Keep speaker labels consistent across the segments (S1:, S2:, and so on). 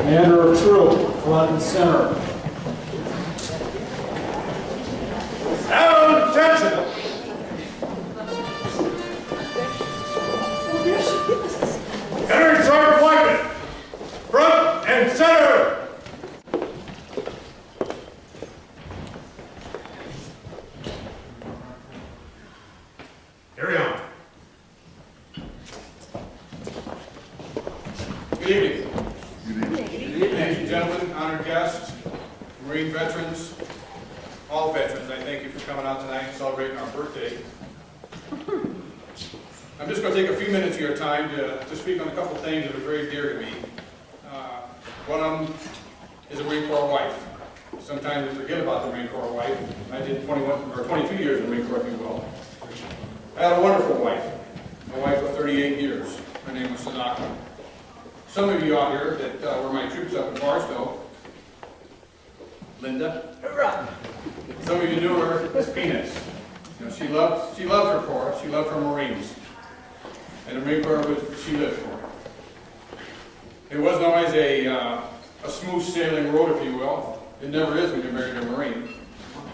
S1: Commander of Troop, front and center.
S2: Now, attention! Entering Sergeant Blackman, front and center! Carry on. Good evening. Ladies and gentlemen, honored guests, Marine veterans, all veterans, I thank you for coming out tonight and celebrating our birthday. I'm just going to take a few minutes of your time to speak on a couple things that are very dear to me. One of them is a Marine Corps wife. Sometimes we forget about the Marine Corps wife. I did 22 years in the Marine Corps, if you will. I had a wonderful wife, a wife of 38 years. Her name was Sadaka. Some of you out here that were my troops up in Barstow, Linda. Hoorah. Some of you knew her as Peanuts. You know, she loved her Corps. She loved her Marines, and the Marine Corps was she lived for. It wasn't always a smooth sailing road, if you will. It never is when you're married to a Marine,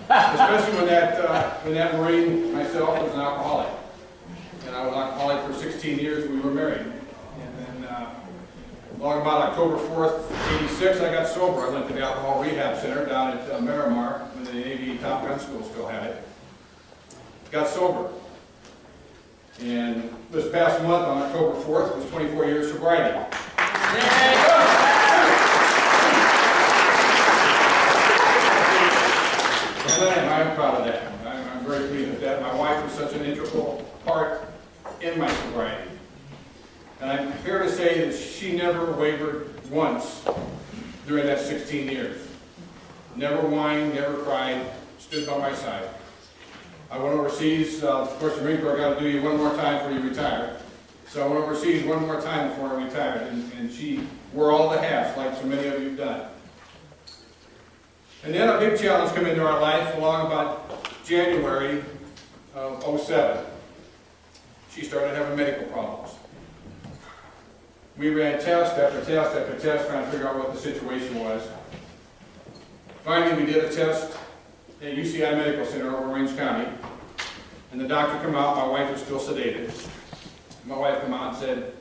S2: especially when that Marine myself was an alcoholic, and I was an alcoholic for 16 years. We were married, and then along about October 4th, '86, I got sober. I went to the Alcohol Rehab Center down at Miramar, when the Navy Top Gun School still had it. Got sober. And this past month, on October 4th, was 24 years sobriety. And I'm proud of that. I'm very pleased with that. My wife was such an integral part in my sobriety. And I'm fair to say that she never wavered once during that 16 years. Never whined, never cried, stood by my side. I went overseas. Of course, the Marine Corps got to do you one more time before you retire. So I went overseas one more time before I retired, and she wore all the hats like so many of you have done. And then a big challenge came into our life along about January of '07. She started having medical problems. We ran test after test after test trying to figure out what the situation was. Finally, we did a test at UCI Medical Center over Orange County, and the doctor came out. My wife was still sedated. My wife came out and said,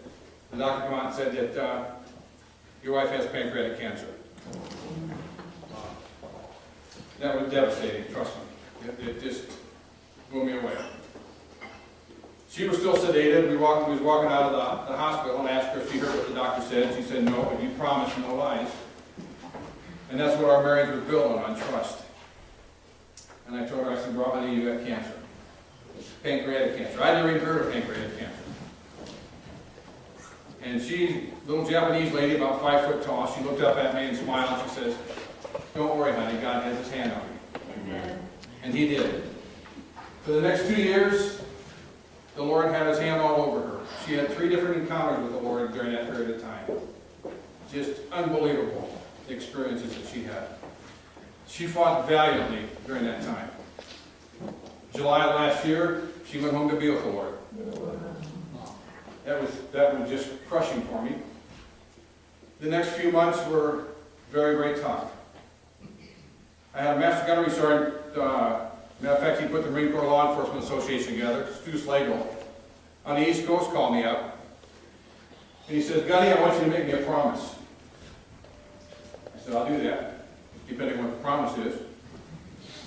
S2: the doctor came out and said that your wife has pancreatic cancer. That was devastating, trust me. It just blew me away. She was still sedated. We was walking out of the hospital and asked her if she heard what the doctor said. She said, no, but you promised no lies. And that's what our marriage was built on trust. And I told her, I said, well, honey, you got cancer. Pancreatic cancer. I never even heard of pancreatic cancer. And she, little Japanese lady, about 5 foot tall, she looked up at me and smiled. She says, don't worry, honey, God has his hand on you. Amen. And he did. For the next 2 years, the Lord had his hand all over her. She had 3 different encounters with the Lord during that period of time. Just unbelievable experiences that she had. She fought valiantly during that time. July of last year, she went home to be with the Lord. That was just crushing for me. The next few months were very, very tough. I had a Master Gunnery Sergeant, matter of fact, he put the Marine Corps Law Enforcement Association together, Stu Slagle, on the East Coast, called me up. And he says, Gunny, I want you to make me a promise. I said, I'll do that, depending on what the promise is.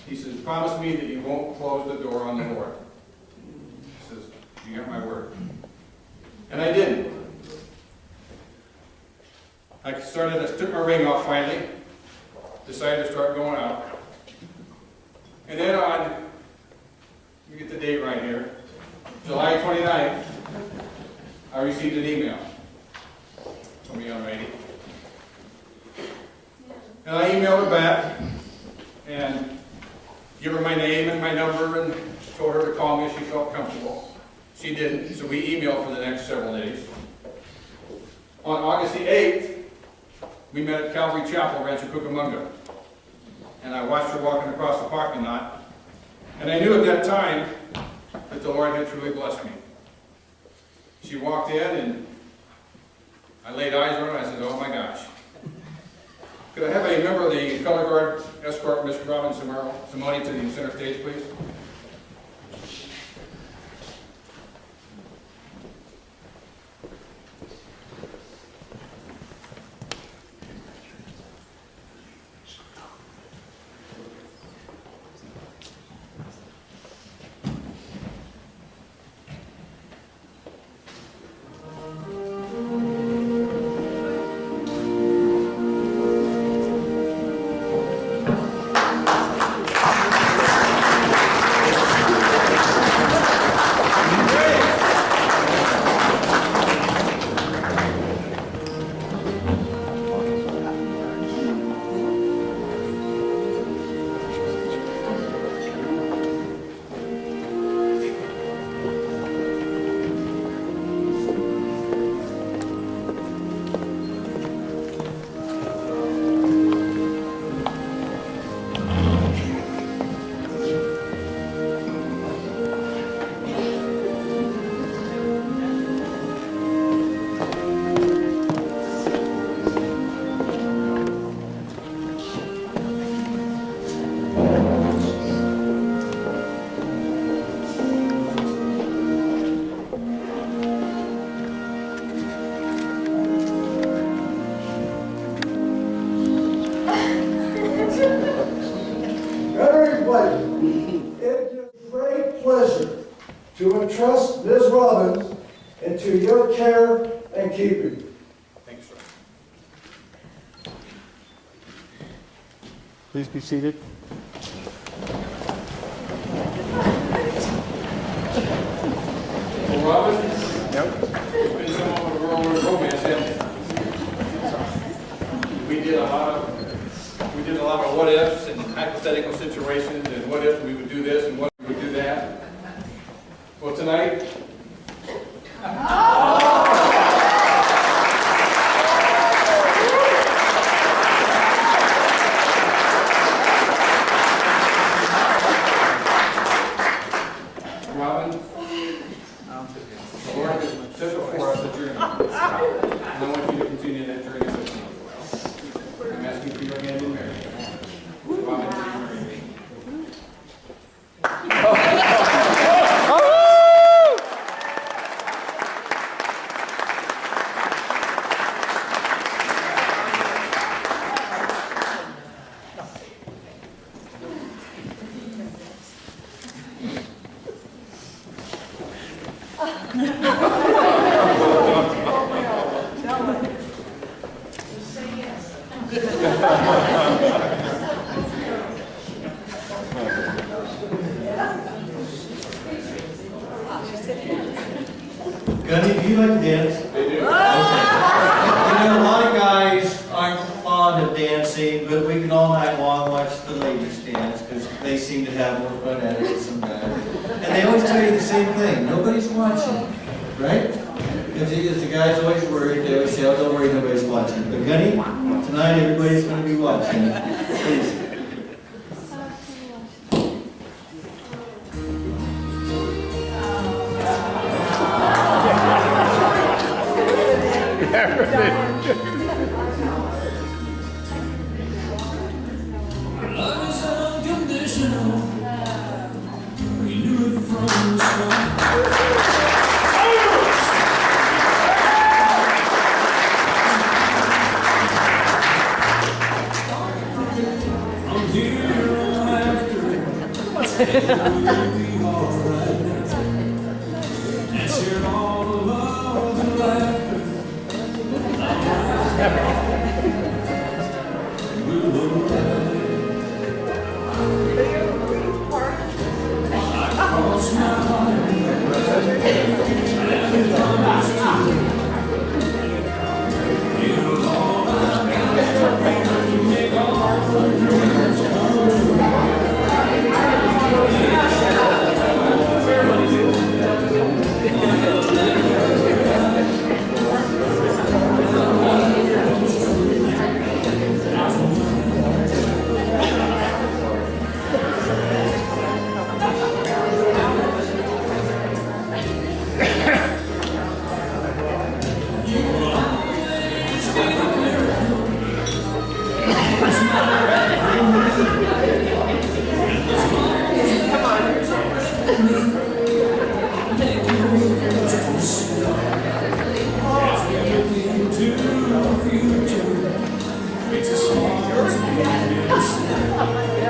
S2: He says, promise me that you won't close the door on the Lord. He says, you got my word. And I didn't. I took my ring off finally, decided to start going out. And then on, let me get the date right here, July 29th, I received an email from a young lady. And I emailed her back and gave her my name and my number and told her to call me if she felt comfortable. She didn't, so we emailed for the next several days. On August the 8th, we met at Calvary Chapel, Rancho Cucamonga. And I watched her walking across the parking lot. And I knew at that time that the Lord had truly blessed me. She walked in and I laid eyes on her and I said, oh my gosh. Could I have a member of the color guard escort Mr. Robin Simoni to the center stage, please?
S3: It gives great pleasure to entrust Ms. Robbins into your care and keeping.
S2: Thank you, sir.
S1: Please be seated.
S2: Well, Robin? Yep. You've been someone with a whirlwind romance, haven't you? We did a lot of what ifs and hypothetical situations, and what if we would do this and what if we would do that. Well, tonight, Robin, the Lord has set before us a journey. And I want you to continue that journey with me as well. I'm asking for your hand in marriage. Robin, will you marry me?
S4: Gunny, do you like to dance?
S2: They do.
S4: Okay. You know, a lot of guys aren't fond of dancing, but we can all night long watch the ladies dance because they seem to have more fun at it than some guys. And they always tell you the same thing, nobody's watching, right? Because the guys always worried, they always say, oh, don't worry, nobody's watching. But Gunny, tonight everybody's going to be watching. Please.
S5: Love is unconditional. We knew it from the start. From here on after, we'll be alright. And share all the love and laughter. We'll cross my heart and promise to give all I got to make all the dreams come true.
S3: Thank